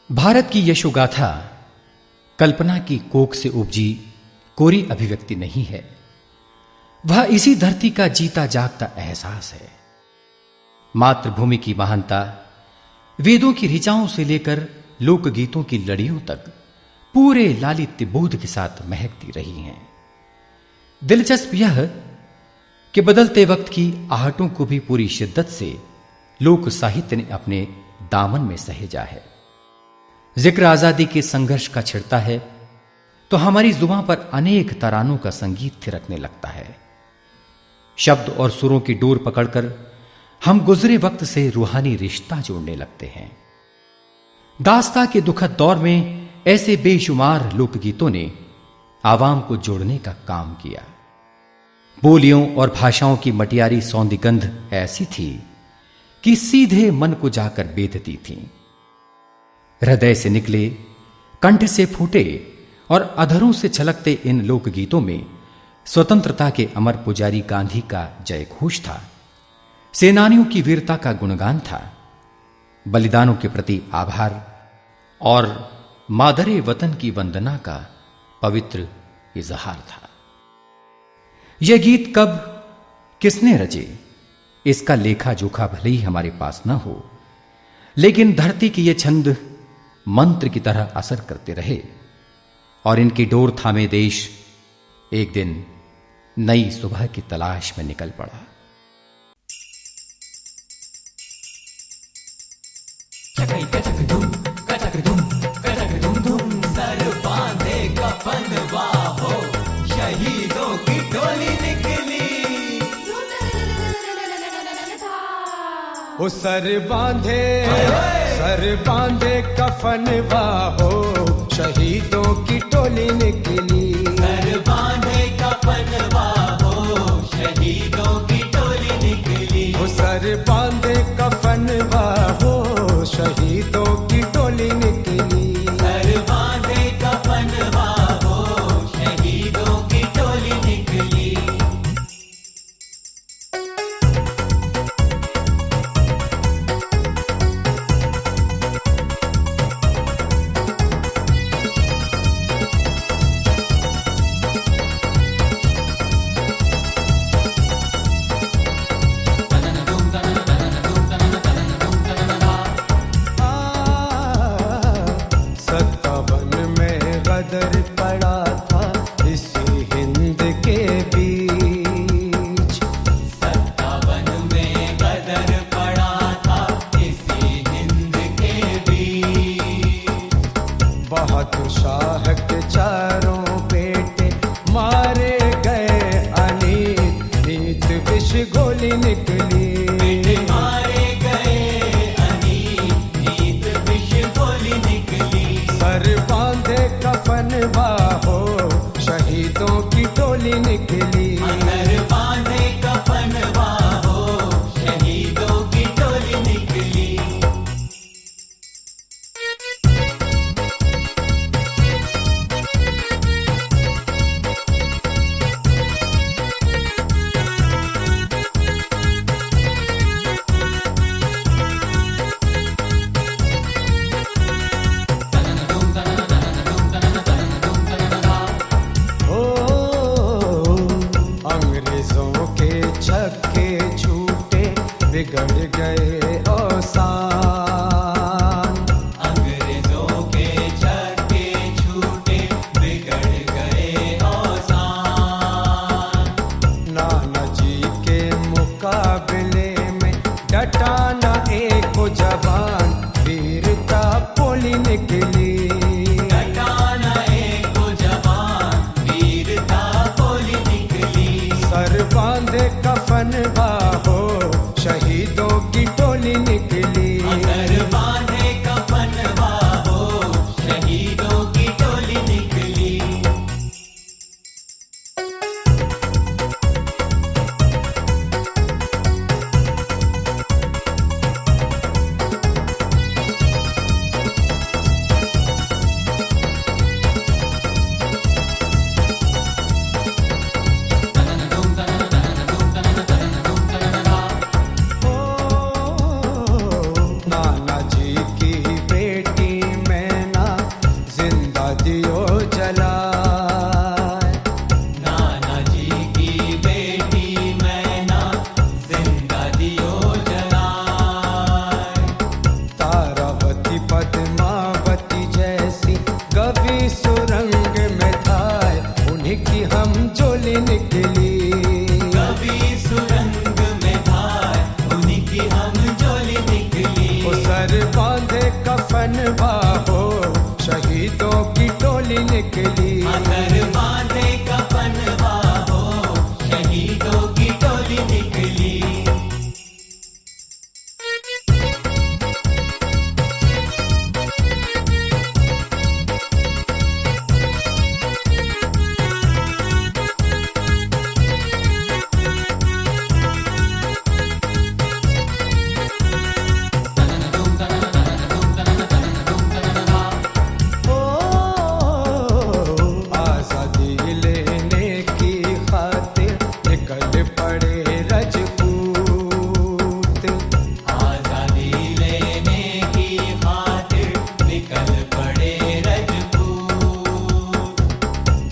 भारत की यशोगाथा कल्पना की कोख से उपजी कोरी अभिव्यक्ति नहीं है। वह इसी धरती का जीता जागता एहसास है। मातृभूमि की महानता वेदों की ऋचाओं से लेकर लोकगीतों की लड़ियों तक पूरे लालित्य बोध के साथ महकती रही हैं। दिलचस्प यह कि बदलते वक्त की आहटों को भी पूरी शिद्दत से लोक साहित्य ने अपने दामन में सहेजा है। जिक्र आजादी के संघर्ष का छिड़ता है तो हमारी जुबान पर अनेक तरानों का संगीत थिरकने लगता है। शब्द और सुरों की डोर पकड़कर हम गुजरे वक्त से रूहानी रिश्ता जोड़ने लगते हैं। दास्ता के दुखद दौर में ऐसे बेशुमार लोकगीतों ने आवाम को जोड़ने का काम किया। बोलियों और भाषाओं की मटियारी सौंदगंध ऐसी थी कि सीधे मन को जाकर बेधती थी। हृदय से निकले, कंठ से फूटे और अधरों से छलकते इन लोकगीतों में स्वतंत्रता के अमर पुजारी गांधी का जय घोष था, सेनानियों की वीरता का गुणगान था, बलिदानों के प्रति आभार और मादरे वतन की वंदना का पवित्र इजहार था। यह गीत कब किसने रचे, इसका लेखा जोखा भले ही हमारे पास न हो, लेकिन धरती के ये छंद मंत्र की तरह असर करते रहे और इनकी डोर थामे देश एक दिन नई सुबह की तलाश में निकल पड़ा। सर बांधे कफनवा हो, शहीदों की टोली निकली। ओ सर बांधे कफनवा हो, शहीदों की टोली निकली। सर बांधे कफनवा हो, शहीदों की टोली निकली। ओ सर बांधे कफनवा हो, शहीदों की टोली निकली। सर बांधे कफनवा हो, शहीदों की टोली निकली। की पद्मावती जैसी कवि सुरंग में थाए, उन्हीं की हम जोली निकली। कभी सुरंग में धार उन्हीं की हम झोली निकली। वो सर बांधे कफन बाहो, शहीदों की टोली निकली। सर बांधे कफन बाहो, शहीदों की टोली निकली। ओ, आजादी लेने की खातिर निकल पड़े रजपूत। आजादी लेने की खातिर निकल पड़े रजपूत।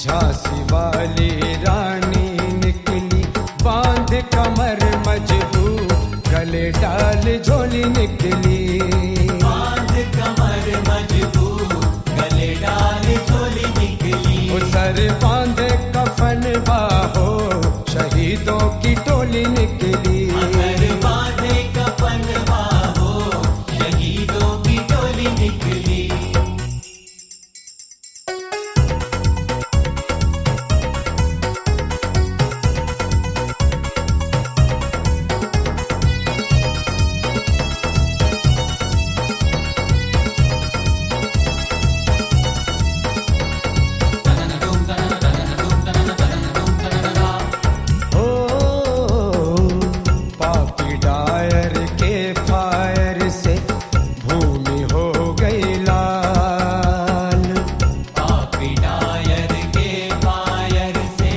झांसी वाली रानी निकली बांध कमर मजबूत, गले डाल झोली निकली। बांध कमर मजबूत, गले डाल झोली निकली। वो सर बांधे कफन बाहो, शहीदों की टोली निकली। सर बांधे कफन बाहो, शहीदों की टोली निकली। ओ, पापी डायर के फायर से भूमि हो गई लाल। पापी डायर के फायर से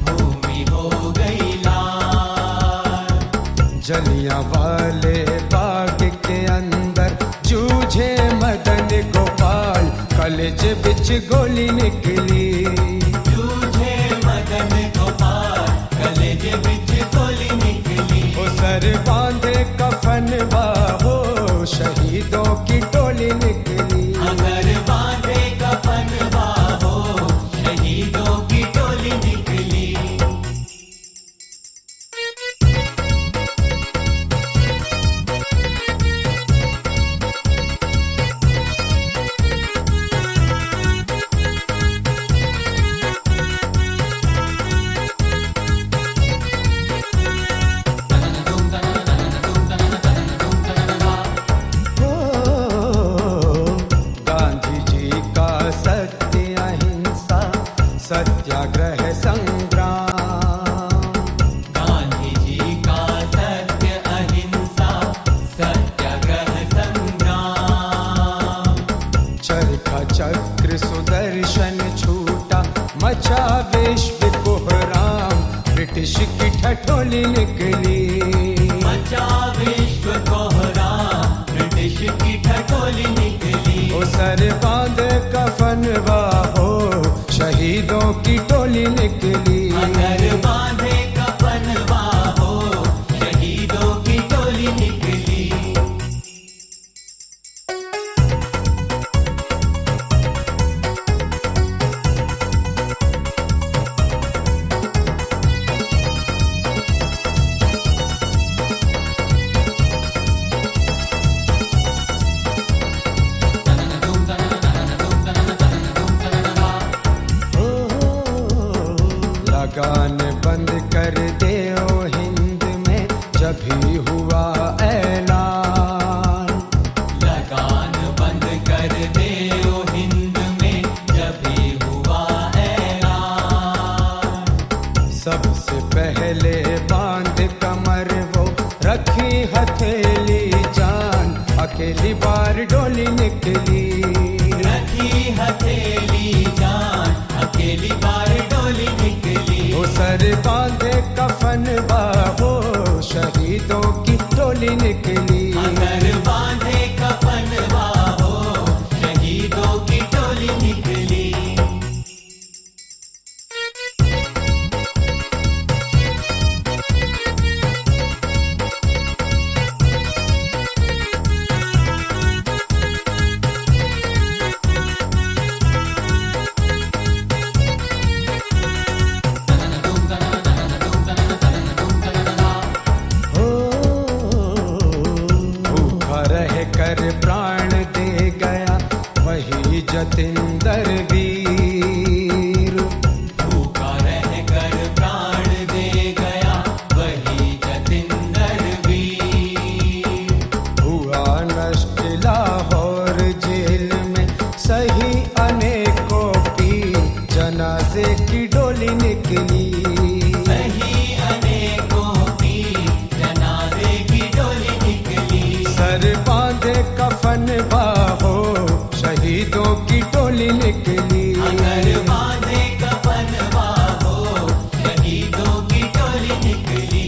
भूमि हो गई लाल। जलियां वाले बाग के अंदर जूझे मदन गोपाल, कलेज बिच गोली निकली। जूझे मदन गोपाल, कलेजे बिच गोली निकली। वो सर बांधे कफन बाहो, शहीदों की टोली निकली। सर बांधे कफन बाहो, शहीदों की टोली निकली। ओ, गांधी जी का सत्य अहिंसा सत्याग्रह संग्राम। गांधी जी का सत्य अहिंसा सत्याग्रह संग्राम। चरखा चक्र सुदर्शन छूटा, मचा विश्व कोहराम, ब्रिटिश की ठठोली निकली। मचा विश्व कोहराम, ब्रिटिश की ठठोली निकली। ओ सर बांधे कफन बाहो, शहीदों की टोली निकली। सर बांधे कफन बाहो, शहीदों की टोली निकली। ओ, लगान बंद कर दे ओ हिंद में, जब भी हुआ ऐलान। लगान बंद कर दे ओ हिंद में, जब भी हुआ ऐलान। सबसे पहले बांध कमर वो रखी हथेली जान, अकेली बार डोली निकली। रखी हथेली जान, अकेली बार डोली निकली। वो सर बांधे कफन बाहो, शहीदों की टोली निकली। सर बांधे कफन बाहो, शहीदों की टोली निकली। जतिंदर वीर। भूखा रहकर प्राण दे गया वही जतिंदर वीर। हुआ नष्ट लाहौर जेल में सही अनेकों पीर। जनाजे की डोली निकली, सही अनेकों पीर। जनाजे की डोली निकली। सर बांधे कफन बाहो शहीदों की टोली निकली। अगर बांधे कफन बाहो शहीदों की टोली निकली।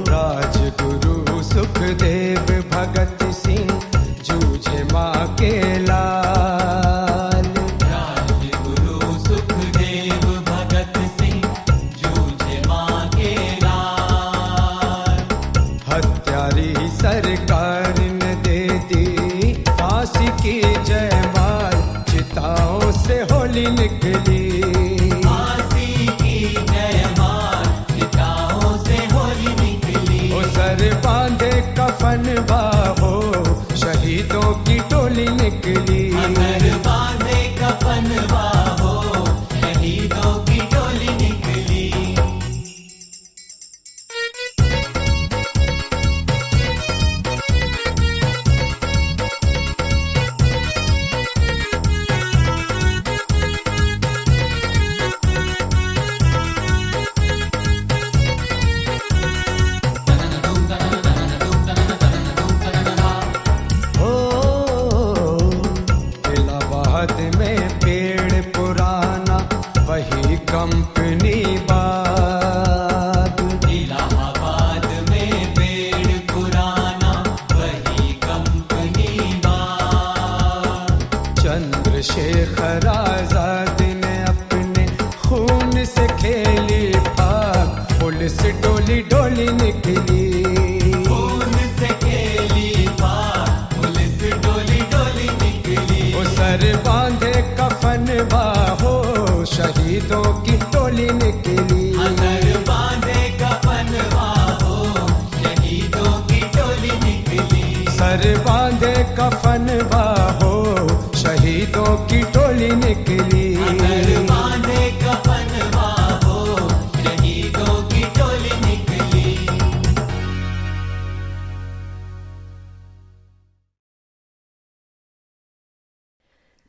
राजगुरु सुखदेव भगत सिंह जूझे माँ के लाल। राजगुरु सुखदेव भगत सिंह जूझे माँ के लाल। हत्यारी सरकार ने दे दी फांसी की जयमाल। चिताओं से होली निकली, फांसी की जयमाल। चिताओं से होली निकली। ओ सर बांधे कफन बाहो शहीदों की टोली निकली। अगर बांधे कफन बाहो शहीदों की टोली निकली। ओ इलाहाबाद में पेड़ पुराना वही कंपनी बाग। इलाहाबाद में पेड़ पुराना वही कंपनी बाग। चंद्रशेखर आजाद ने अपने खून से खेली पाक। पुलिस डोली डोली निकली, खून से खेली पाक। पुलिस डोली डोली निकली। ओ सर बांधे कफन बाहो शहीदों की टोली निकली। अगर बांधे कफन बाहो शहीदों की टोली निकली। सर बांधे कफन बाहो शहीदों की टोली निकली। अगर बांधे कफन बाहो शहीदों की टोली निकली।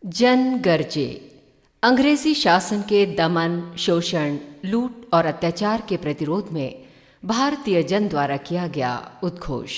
जन गर्जे अंग्रेजी शासन के दमन, शोषण, लूट और अत्याचार के प्रतिरोध में भारतीय जन द्वारा किया गया उद्घोष।